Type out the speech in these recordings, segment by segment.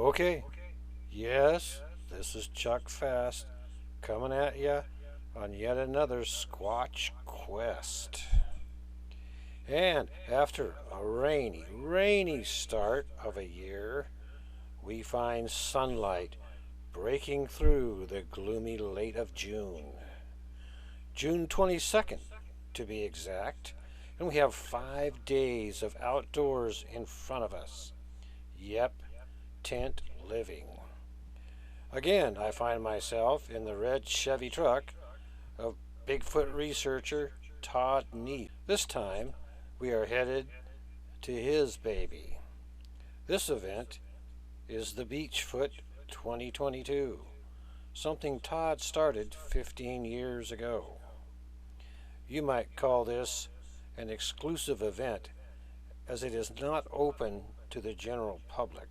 Okay, yes, this is Chuck Fasst coming at you on yet another Squatch Quest. And after a rainy start of a year, we find sunlight breaking through the gloomy late of June. June 22nd, to be exact, and we have 5 days of outdoors in front of us. Yep, tent living. Again, I find myself in the red Chevy truck of BigFoot researcher Todd Neiss. This time, we are headed to his baby. This event is the Beachfoot 2022, something Todd started 15 years ago. You might call this an exclusive event, as it is not open to the general public.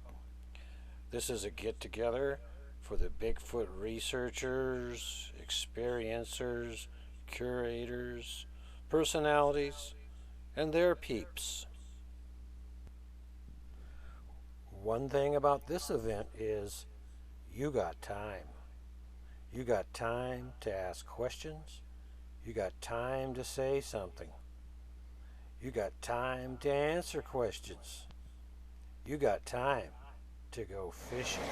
This is a get-together for the Bigfoot researchers, experiencers, curators, personalities, and their peeps. One thing about this event is you got time. You got time to ask questions. You got time to say something. You got time to answer questions. You got time to go fishing.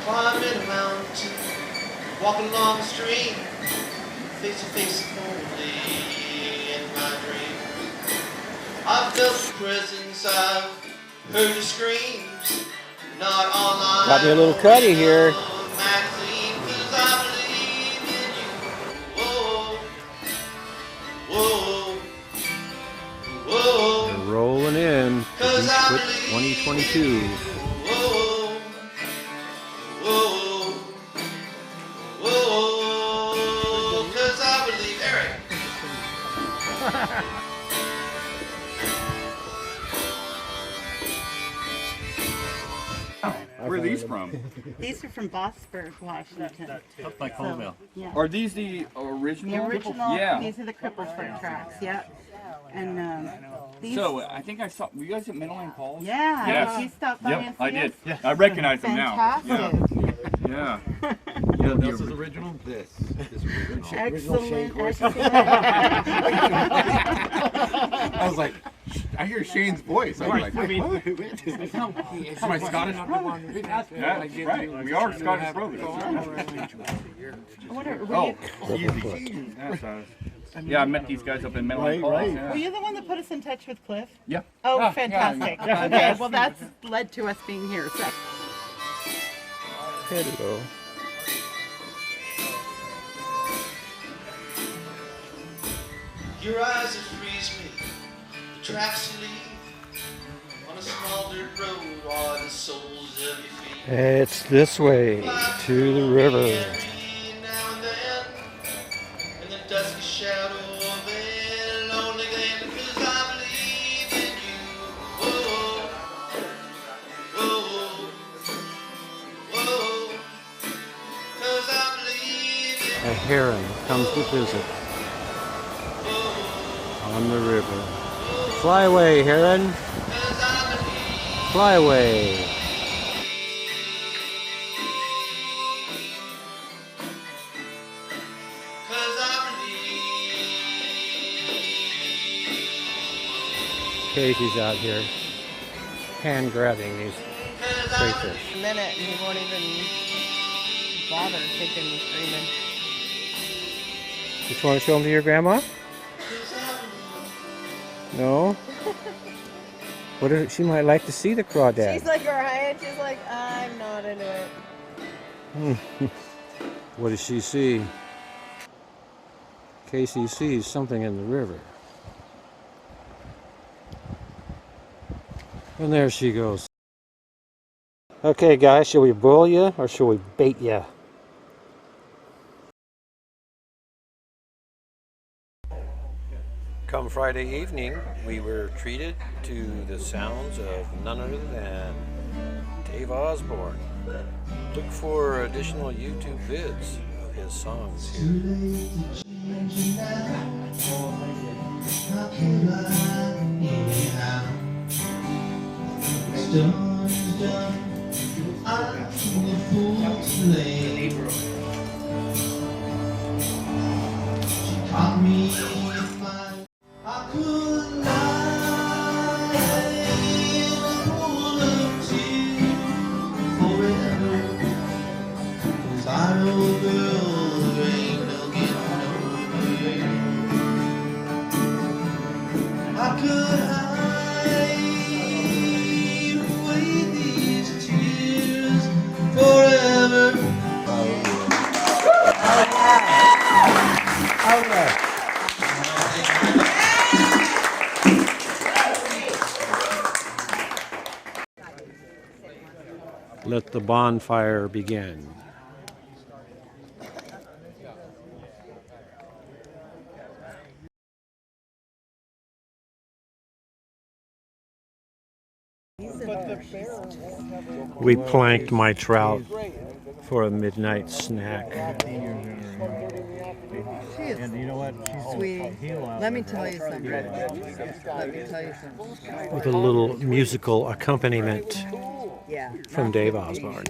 Climbing a mountain, walking along the stream, face to face only in my dreams. I've felt the presence, I've heard the screams, not online. Got me a little cutty here. Magazine, 'cause I believe in you. Whoa, whoa, whoa. We're rolling in to Beachfoot 2022. Whoa, whoa, whoa, 'cause I believe, Eric. Where are these from? These are from Bossburg, Washington. Up by Colville. Yeah. Are these the original? The original, Yeah. these are the crippled tracks, yeah. And these, So I think I saw. Were you guys at Middleland Falls? yeah, Yes. you stopped by and Yep, see I did. us. Yeah. I recognize them now. Fantastic. Yeah. This is original. This is original. Excellent, excellent. I was like, I hear Shane's voice. I'm like, wait, what? It's my Scottish brother. Yeah, that's right. We are Scottish brothers. I wonder, Oh, easy. Yeah, I met these guys up in Middleland Falls. Yeah. were you the one that put us in touch with Cliff? Yeah. Oh, Yeah, fantastic. yeah. Okay, well that's led to us being here. So. Hello. Your eyes that freeze me, the tracks you leave on a small dirt road are the soles of your feet. It's this way to the river. Now and then, in the dusky shadow of a lonely glen, 'cause I believe in you. Whoa, whoa, whoa, 'cause I believe in A heron comes to visit on the river. Fly away, heron. Fly away. Casey's out here hand grabbing these crayfish. A minute and he won't even bother kicking and screaming. Just want to show them to your grandma? No? What if she might like to see the crawdad? She's like, alright, she's like, I'm not into it. What does she see? Casey sees something in the river. And there she goes. Okay guys, shall we boil you or shall we bait you? Come Friday evening, we were treated to the sounds of none other than Dave Osborne. Look for additional YouTube vids of his songs here. what's done is done. I'm a fool slave. She caught me if I could lie in a pool of tears forever. 'Cause I know, girl, there ain't no getting nowhere. I could hide away these tears forever. Let the bonfire begin. We planked my trout for a midnight snack. She is sweetie. Let me tell you something. Let me tell you something. With a little musical accompaniment Yeah. from Dave Osborne.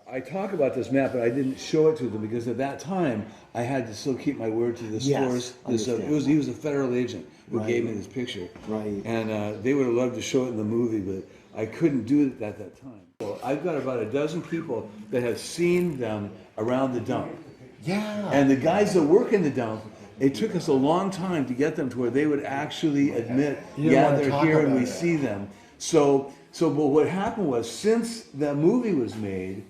I talk about this map, but I didn't show it to them because at that time I had to still keep my word to the stores. He was a federal agent who gave me this picture, and they would have loved to show it in the movie, but I couldn't do it at that time. So I've got about a dozen people that have seen them around the dump. Yeah. And the guys that work in the dump, it took us a long time to get them to where they would actually admit, yeah, they're here and we see them. But what happened was, since that movie was made,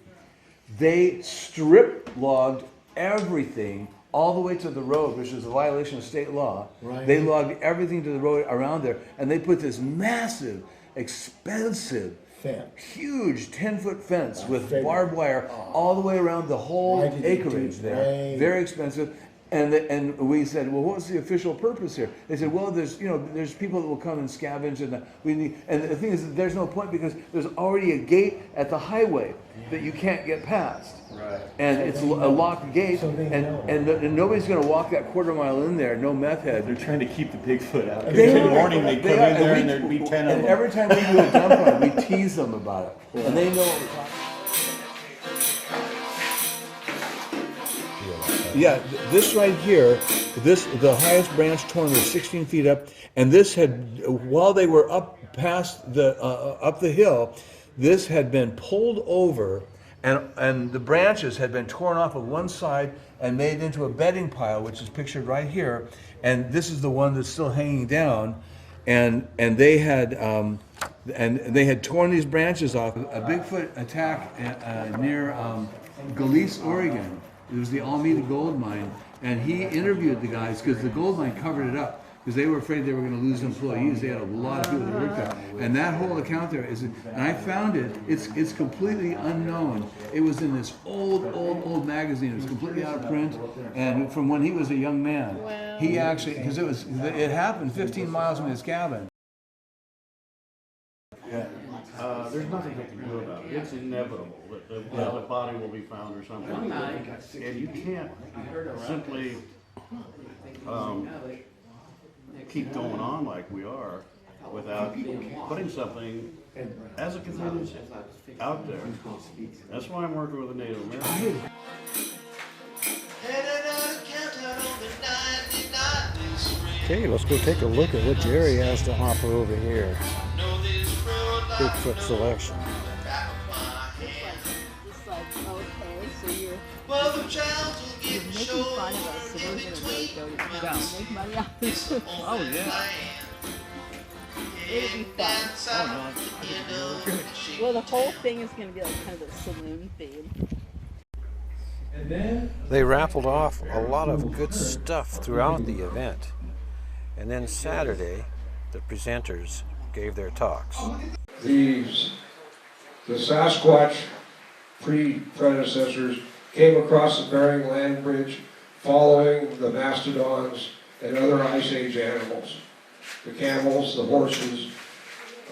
they strip logged everything all the way to the road, which is a violation of state law. Right. They logged everything to the road around there, and they put this massive, expensive, huge 10-foot fence with barbed wire all the way around the whole acreage there. Very expensive. And we said, well, what's the official purpose here? They said, well, there's people that will come and scavenge, and the thing is, there's no point because there's already a gate at the highway that you can't get past. Right. And it's a locked gate, and nobody's going to walk that quarter mile in there, no meth head. They're trying to keep the Bigfoot out. In the morning they come in there and there'd be 10 of them. And every time we do a dump run, we tease them about it, and they know what we're talking about. Yeah, this right here, the highest branch torn was 16 feet up, and this had, while they were up past up the hill, this had been pulled over, and the branches had been torn off of one side and made into a bedding pile, which is pictured right here, and this is the one that's still hanging down, and they had torn these branches off. A Bigfoot attack near Galice, Oregon. It was the Alameda gold mine, and he interviewed the guys because the gold mine covered it up because they were afraid they were going to lose employees. They had a lot of people that worked there, and that whole account there is. And I found it. It's completely unknown. It was in this old magazine. It was completely out of print, and from when he was a young man, he actually because it happened 15 miles from his cabin. There's nothing they can do about it. It's inevitable that the body will be found or something. And you can't simply keep going on like we are without putting something as a contingency out there. That's why I'm working with the Native Americans. Okay, let's go take a look at what Jerry has to offer over here. Bigfoot selection. It's like, okay, so you're Well, the child will get making fun of us, so we're gonna really go to town and make money off this. Oh, yeah. It'll be fun. Well, the whole thing is gonna be like kind of a saloon theme. They raffled off a lot of good stuff throughout the event. And then Saturday, the presenters gave their talks. The Sasquatch predecessors came across the Bering Land Bridge following the mastodons and other Ice Age animals. The camels, the horses,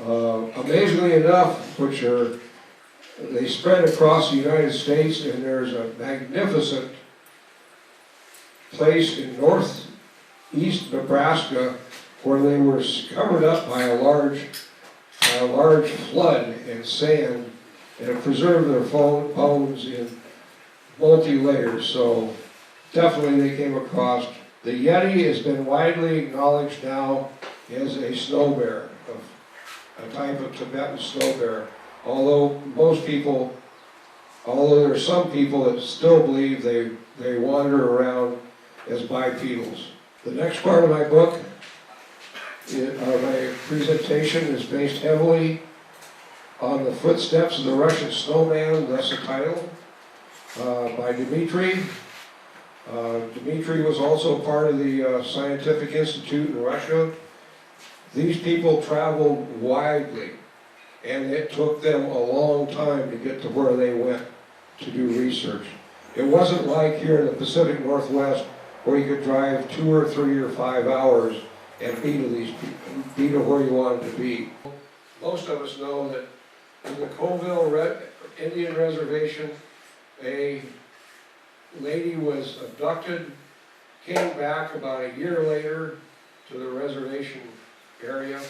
amazingly enough, they spread across the United States, and there's a magnificent place in northeast Nebraska where they were covered up by a large a large flood and sand, and it preserved their bones in multi-layers, so definitely they came across. The Yeti has been widely acknowledged now as a snow bear, a type of Tibetan snow bear. Although there are some people that still believe they wander around as bipedals. The next part of my book, my presentation, is based heavily on the footsteps of the Russian snowman, that's the title, by Dmitri. Dmitri was also part of the Scientific Institute in Russia. These people traveled widely, and it took them a long time to get to where they went to do research. It wasn't like here in the Pacific Northwest where you could drive 2 or 3 or 5 hours and be to these people, be to where you wanted to be. Most of us know that in the Colville Indian Reservation, a lady was abducted, came back about a year later to the reservation area,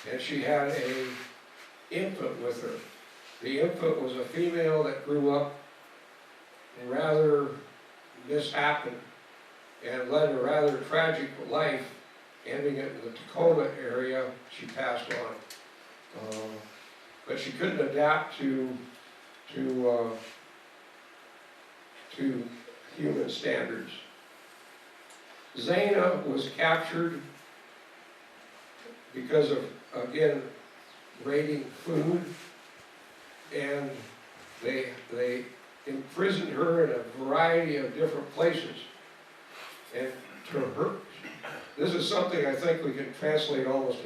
and she had an infant with her. The infant was a female that grew up rather mishappen and led a rather tragic life, ending it in the Tacoma area. She passed on. But she couldn't adapt to human standards. Zaina was captured because of, again, raiding food, and they imprisoned her in a variety of different places. And to her, this is something I think we can translate almost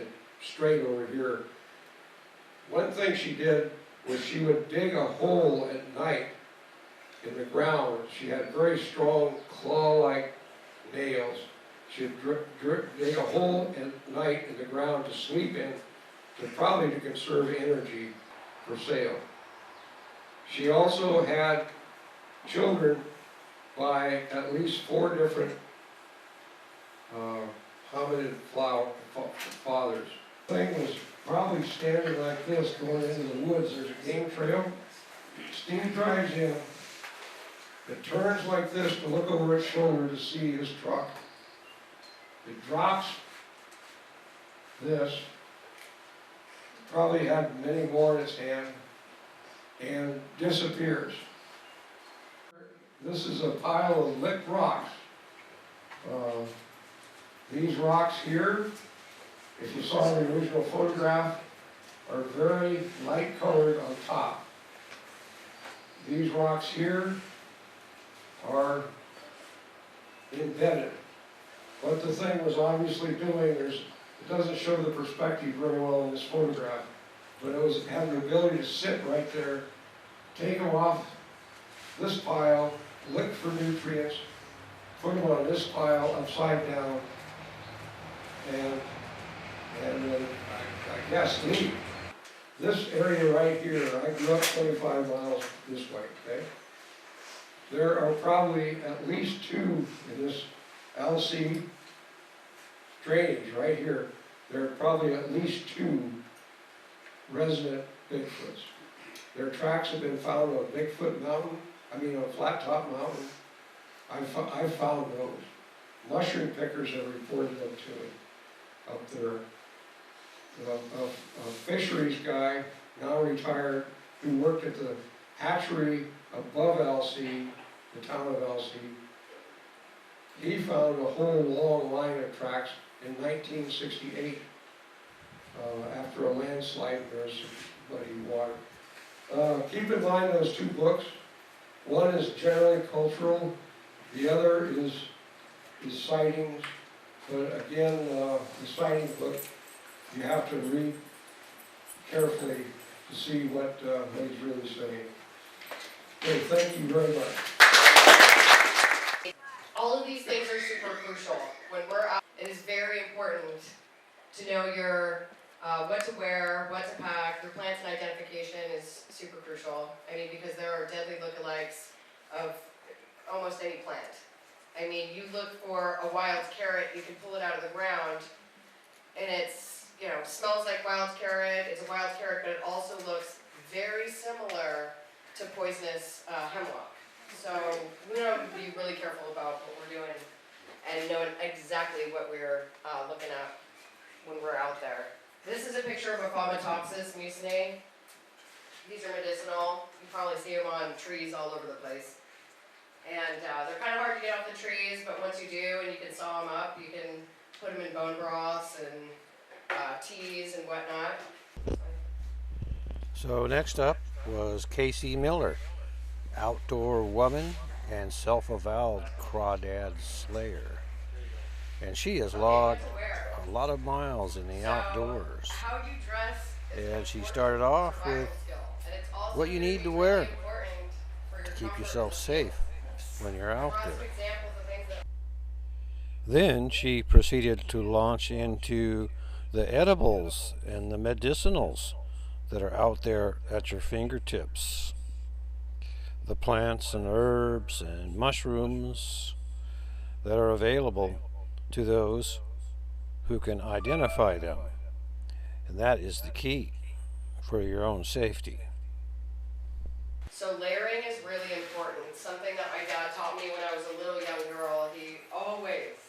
straight over here. One thing she did was she would dig a hole at night in the ground. She had very strong claw-like nails. She'd dig a hole at night in the ground to sleep in, probably to conserve energy for sale. She also had children by at least 4 different hominid fathers. The thing was probably standing like this going into the woods. There's a game trail. Steve drives in. It turns like this to look over its shoulder to see his truck. It drops this. Probably had many more in its hand, and disappears. This is a pile of licked rocks. These rocks here, if you saw the original photograph, are very light colored on top. These rocks here are embedded. What the thing was obviously doing, it doesn't show the perspective very well in this photograph, but it had the ability to sit right there, take them off this pile, look for nutrients, put them on this pile upside down, and then I guess leave. This area right here, I grew up 25 miles this way, okay? There are probably at least 2 in this LC drainage right here. There are probably at least 2 resident Bigfoots. Their tracks have been found on BigFoot Mountain, on Flat Top Mountain. I've found those. Mushroom pickers have reported them to me up there. A fisheries guy, now retired, who worked at the hatchery above LC, the town of LC, he found a whole long line of tracks in 1968 after a landslide. There's some muddy water. Keep in mind those 2 books. One is generally cultural, the other is sightings. But again, the sighting book, you have to read carefully to see what he's really saying. Okay, thank you very much. All of these things are super crucial. When we're out, it is very important to know your what to wear, what to pack. Your plants and identification is super crucial. Because there are deadly lookalikes of almost any plant. You look for a wild carrot, you can pull it out of the ground, and it's you know, smells like wild carrot, it's a wild carrot, but it also looks very similar to poisonous hemlock. So we want to be really careful about what we're doing and knowing exactly what we're looking at when we're out there. This is a picture of a Phamatopsis mucinae. These are medicinal. You probably see them on trees all over the place. And they're kind of hard to get off the trees, but once you do and you can saw them up, you can put them in bone broths and teas and whatnot. So next up was Casey Miller, outdoor woman and self-avowed crawdad slayer. And she has logged a lot of miles in the outdoors. How you dress And she started off with what you need to wear to keep yourself safe when you're out there. Then she proceeded to launch into the edibles and the medicinals that are out there at your fingertips. The plants and herbs and mushrooms that are available to those who can identify them. And that is the key for your own safety. So layering is really important. Something that my dad taught me when I was a little young girl. He always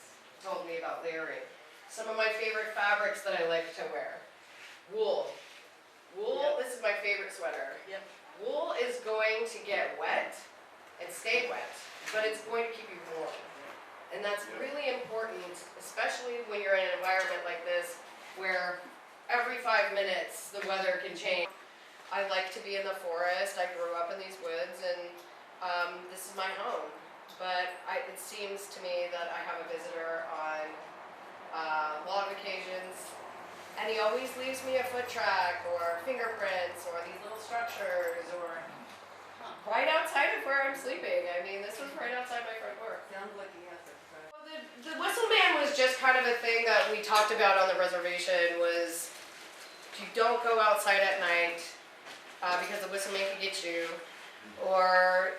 told me about layering. Some of my favorite fabrics that I like to wear. Wool. Wool, this is my favorite sweater. Yep. Wool is going to get wet and stay wet, but it's going to keep you warm. And that's really important, especially when you're in an environment like this where every 5 minutes the weather can change. I like to be in the forest. I grew up in these woods, and this is my home. But it seems to me that I have a visitor on a lot of occasions, and he always leaves me a foot track or fingerprints or these little structures or right outside of where I'm sleeping. I mean, this was right outside my front door. Sounds like he has it. The whistle man was just kind of a thing that we talked about on the reservation. Was you don't go outside at night because the whistle man can get you, or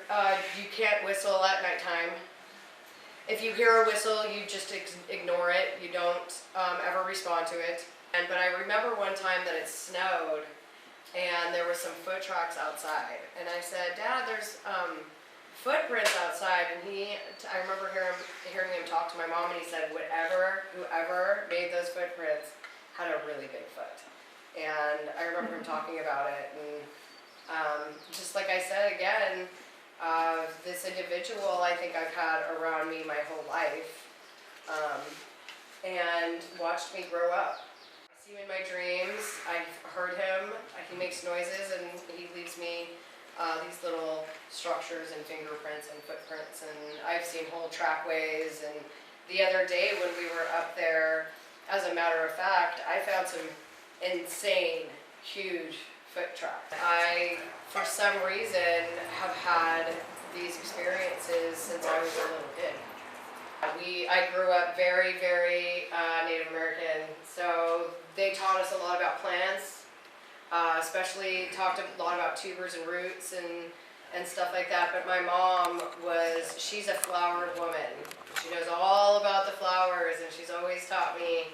you can't whistle at nighttime. If you hear a whistle, you just ignore it. You don't ever respond to it. But I remember one time that it snowed and there were some foot tracks outside. And I said, Dad, there's footprints outside. And I remember hearing him talk to my mom, and he said, whoever made those footprints had a really big foot. And I remember him talking about it. And just like I said again, this individual I think I've had around me my whole life, and watched me grow up. I see him in my dreams. I've heard him. He makes noises, and he leaves me these little structures and fingerprints and footprints, and I've seen whole trackways. And the other day when we were up there, as a matter of fact, I found some insane, huge foot tracks. I, for some reason, have had these experiences since I was a little kid. I grew up very, very Native American, so they taught us a lot about plants, especially talked a lot about tubers and roots and stuff like that. But my mom she's a flowered woman. She knows all about the flowers, and she's always taught me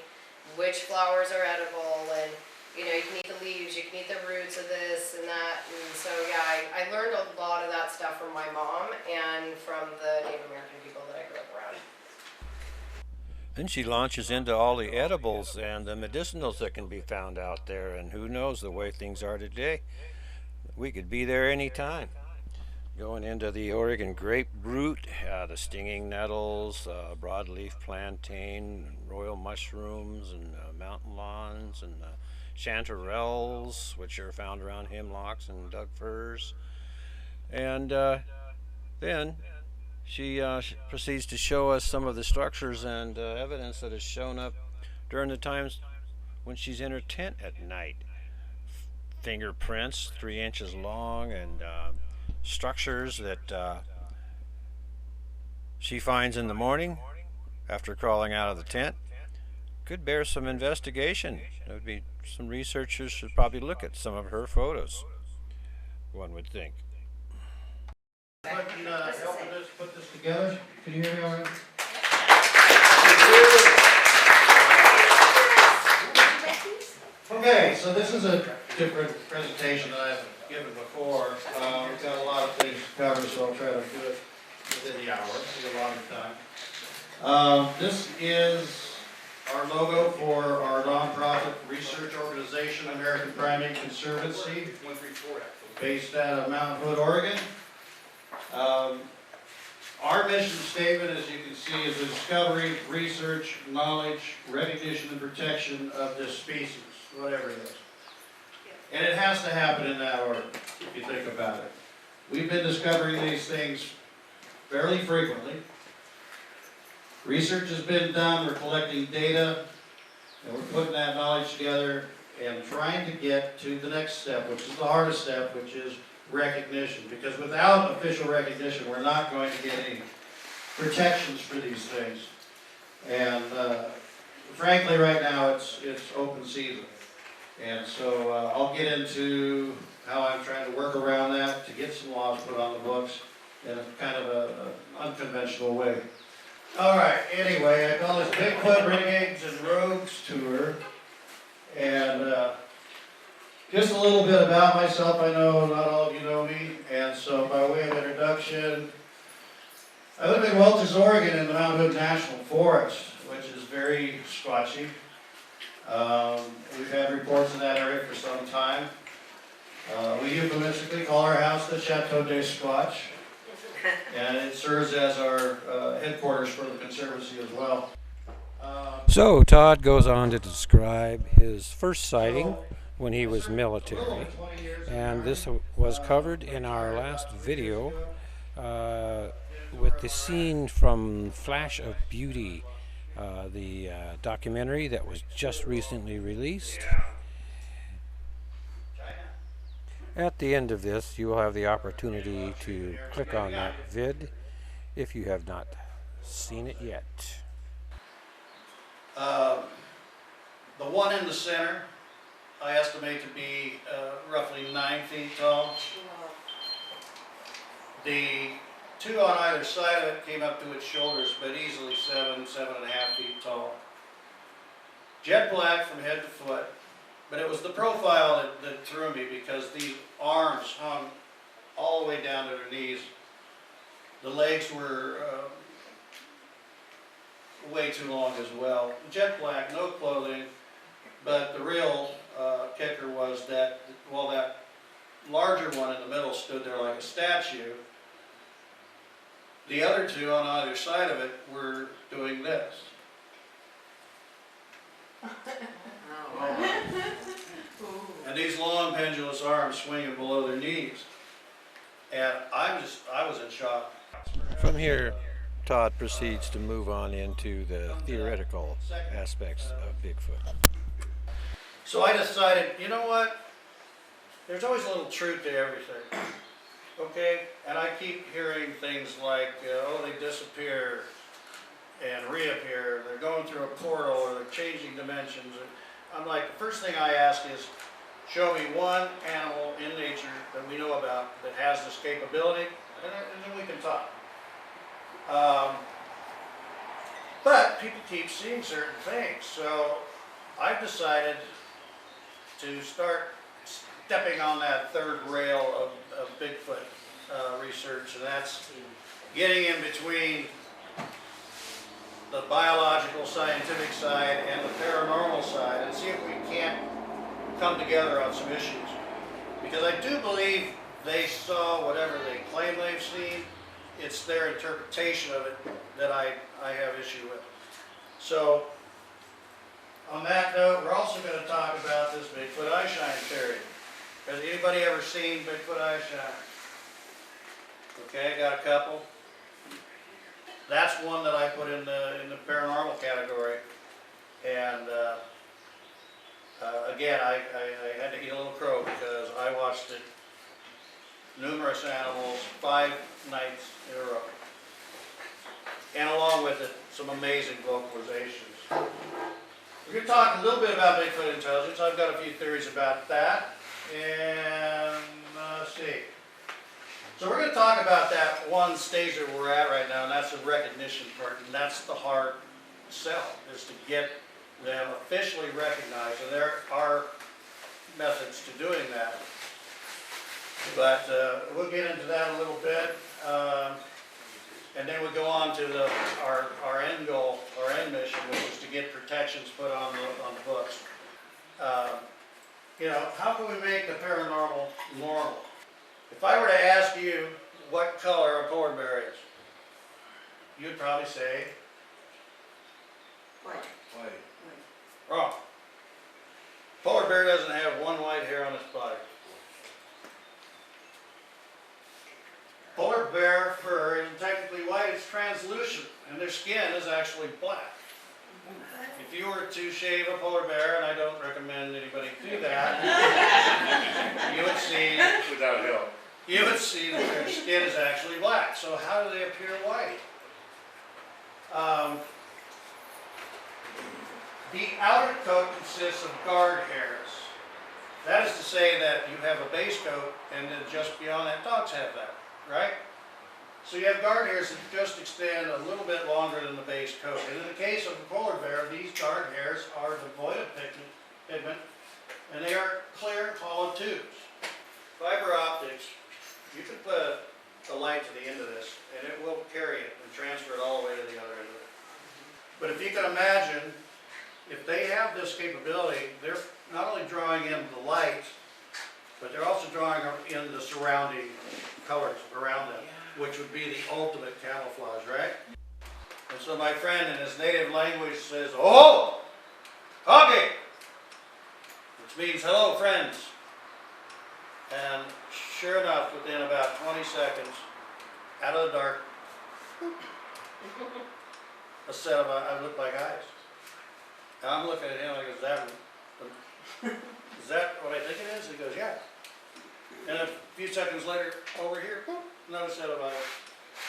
which flowers are edible, and you know, you can eat the leaves, you can eat the roots of this and that. And so yeah, I learned a lot of that stuff from my mom and from the Native American people that I grew up around. Then she launches into all the edibles and the medicinals that can be found out there, and who knows, the way things are today, we could be there anytime. Going into the Oregon grapefruit, the stinging nettles, broadleaf plantain, royal mushrooms, and mountain lawns, and chanterelles, which are found around hemlocks and Doug firs. And then she proceeds to show us some of the structures and evidence that has shown up during the times when she's in her tent at night. Fingerprints 3 inches long, and structures that she finds in the morning after crawling out of the tent. Could bear some investigation. There would be some researchers should probably look at some of her photos, one would think. Helping us put this together. Can you hear me all right? Okay, so this is a different presentation than I've given before. We've got a lot of things to cover, so I'll try to do it within the hour, take a longer time. This is our logo for our nonprofit research organization, American Primate Conservancy, based out of Mount Hood, Oregon. Our mission statement, as you can see, is the discovery, research, knowledge, recognition, and protection of this species, whatever it is. And it has to happen in that order, if you think about it. We've been discovering these things fairly frequently. Research has been done, we're collecting data, and we're putting that knowledge together and trying to get to the next step, which is the hardest step, which is recognition. Because without official recognition, we're not going to get any protections for these things. And frankly, right now, it's open season. And so I'll get into how I'm trying to work around that to get some laws put on the books in a kind of an unconventional way. All right, anyway, I call this Bigfoot Renegades and Rogues Tour. And just a little bit about myself. I know not all of you know me. And so by way of introduction, I live in Welch's, Oregon in the Mount Hood National Forest, which is very squatchy. We've had reports in that area for some time. We euphemistically call our house the Chateau de Squatch. And it serves as our headquarters for the Conservancy as well. So Todd goes on to describe his first sighting when he was military, and this was covered in our last video with the scene from Flash of Beauty, the documentary that was just recently released. At the end of this, you will have the opportunity to click on that vid if you have not seen it yet. The one in the center, I estimate to be roughly 9 feet tall. The two on either side of it came up to its shoulders, but easily 7.5 feet tall. Jet black from head to foot, but it was the profile that threw me because the arms hung all the way down to their knees. The legs were way too long as well. Jet black, no clothing, but the real kicker was that while that larger one in the middle stood there like a statue, the other two on either side of it were doing this. And these long pendulous arms swinging below their knees. And I was in shock. From here, Todd proceeds to move on into the theoretical aspects of Bigfoot. So I decided, you know what? There's always a little truth to everything. Okay? And I keep hearing things like, oh, they disappear and reappear. They're going through a portal or they're changing dimensions. And I'm like, the first thing I ask is, show me one animal in nature that we know about that has this capability, and then we can talk. But people keep seeing certain things, so I've decided to start stepping on that third rail of Bigfoot research, and that's getting in between the biological scientific side and the paranormal side and see if we can't come together on some issues. Because I do believe they saw whatever they claim they've seen. It's their interpretation of it that I have issue with. So, on that note, we're also going to talk about this Bigfoot eyeshine theory. Has anybody ever seen Bigfoot eyeshine? Okay, got a couple. That's one that I put in the paranormal category. And again, I had to eat a little crow because I watched it, numerous animals, 5 nights in a row. And along with it, some amazing vocalizations. We're going to talk a little bit about Bigfoot intelligence. I've got a few theories about that. And let's see. So we're going to talk about that one stage that we're at right now, and that's the recognition part. And that's the hard sell, is to get them officially recognized. And there are methods to doing that. But we'll get into that a little bit. And then we go on to our end goal, our end mission, which is to get protections put on the books. You know, how can we make the paranormal normal? If I were to ask you what color a polar bear is, you'd probably say White. wrong. Polar bear doesn't have one white hair on its body. Polar bear fur isn't technically white, it's translucent, and their skin is actually black. If you were to shave a polar bear, and I don't recommend anybody do that, you would see, Without help. you would see that their skin is actually black. So how do they appear white? The outer coat consists of guard hairs. That is to say that you have a base coat, and then just beyond that, dogs have that, right? So you have guard hairs that just extend a little bit longer than the base coat. And in the case of the polar bear, these guard hairs are devoid of pigment, and they are clear, hollow tubes. Fiber optics, you can put a light to the end of this, and it will carry it and transfer it all the way to the other end of it. But if you can imagine, if they have this capability, they're not only drawing in the light, but they're also drawing in the surrounding colors around them, which would be the ultimate camouflage, right? And so my friend in his native language says, "Oh, Kage," which means hello, friends. And sure enough, within about 20 seconds, out of the dark, a set of eyes look like eyes. And I'm looking at him like, is that what I think it is? He goes, yeah. And a few seconds later, over here, another set of eyes.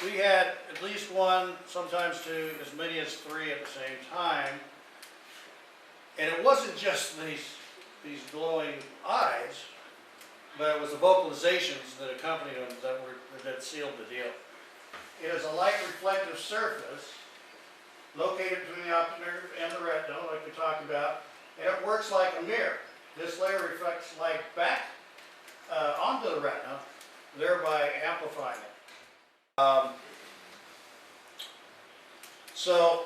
We had at least one, sometimes two, as many as three at the same time. And it wasn't just these glowing eyes, but it was the vocalizations that accompanied them that sealed the deal. It is a light reflective surface located between the optic nerve and the retina, like we talked about, and it works like a mirror. This layer reflects light back onto the retina, thereby amplifying it. So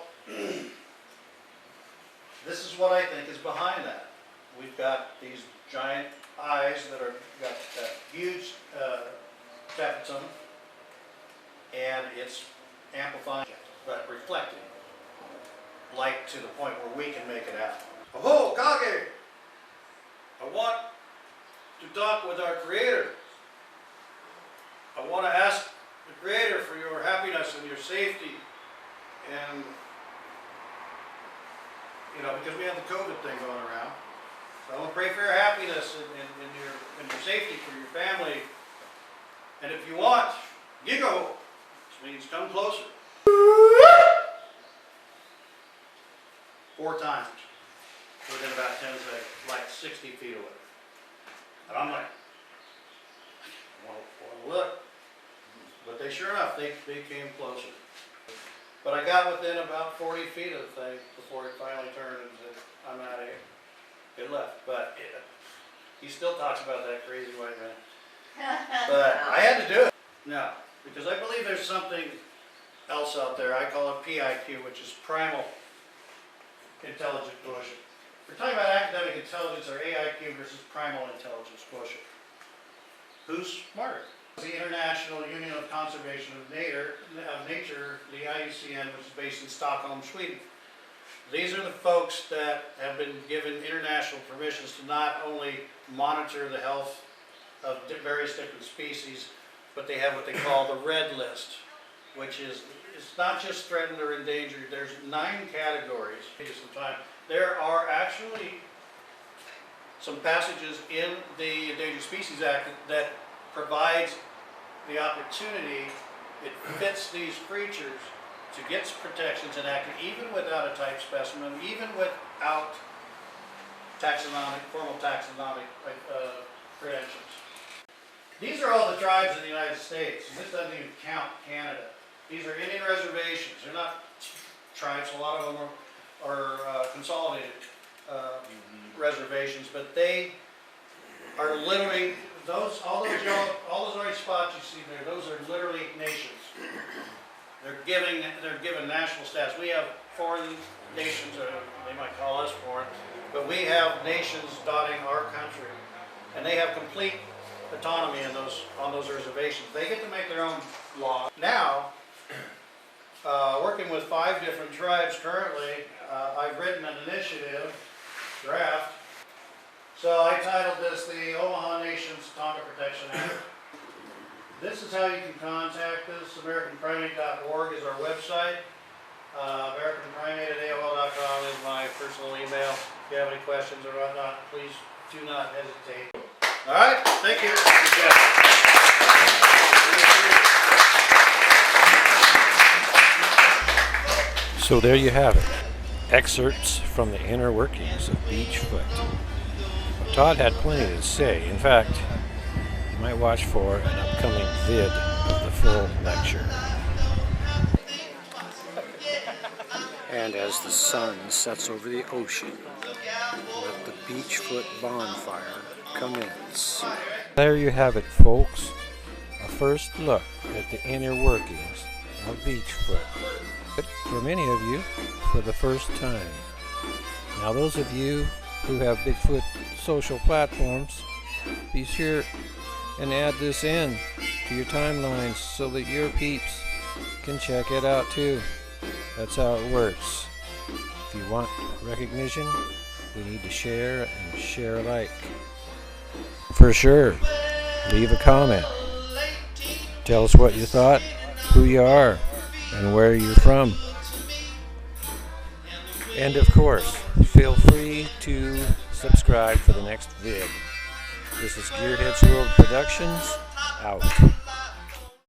this is what I think is behind that. We've got these giant eyes that are got that huge tapetum, and it's amplifying it, but reflecting light to the point where we can make it out. Oh, Kage! I want to talk with our Creator. I want to ask the Creator for your happiness and your safety, and you know, because we have the COVID thing going around. So I want to pray for your happiness and your safety for your family. And if you want, Gigo, which means come closer. 4 times within about 10 seconds, like 60 feet away. And I'm like, I want to look. But they, sure enough, they came closer. But I got within about 40 feet of the thing before it finally turned and said, I'm out of here. It left. But he still talks about that crazy white man. But I had to do it. No, because I believe there's something else out there. I call it PIQ, which is Primal Intelligence quotient. We're talking about academic intelligence, or AIQ versus Primal Intelligence quotient. Who's smarter? The International Union of Conservation of Nature, the IUCN, which is based in Stockholm, Sweden. These are the folks that have been given international permissions to not only monitor the health of various different species, but they have what they call the red list, which is, it's not just threatened or endangered. There's 9 categories. There are actually some passages in the Endangered Species Act that provides the opportunity, it fits these creatures to get protections enacted even without a type specimen, even without formal taxonomic credentials. These are all the tribes in the United States, and this doesn't even count Canada. These are Indian reservations. They're not tribes. A lot of them are consolidated reservations, but they are literally all those orange spots you see there. Those are literally nations. They're given national status. We have foreign nations, or they might call us foreign, but we have nations dotting our country, and they have complete autonomy on those reservations. They get to make their own law. Now, working with 5 different tribes currently, I've written an initiative draft. So I titled this the Omaha Nation's Tonga Protection Act. This is how you can contact us. AmericanPrimate.org is our website. AmericanPrimate@AOL.com is my personal email. If you have any questions or whatnot, please do not hesitate. All right, thank you. So there you have it. Excerpts from the inner workings of BigFoot. Todd had plenty to say. In fact, you might watch for an upcoming vid of the full lecture. And as the sun sets over the ocean, let the BigFoot bonfire commence. There you have it, folks. A first look at the inner workings of BigFoot. For many of you, for the first time. Now those of you who have BigFoot social platforms, be sure and add this in to your timelines so that your peeps can check it out too. That's how it works. If you want recognition, we need to share and share alike. For sure, leave a comment. Tell us what you thought, who you are, and where you're from. And of course, feel free to subscribe for the next vid. This is GearHeadsWorld Productions, out.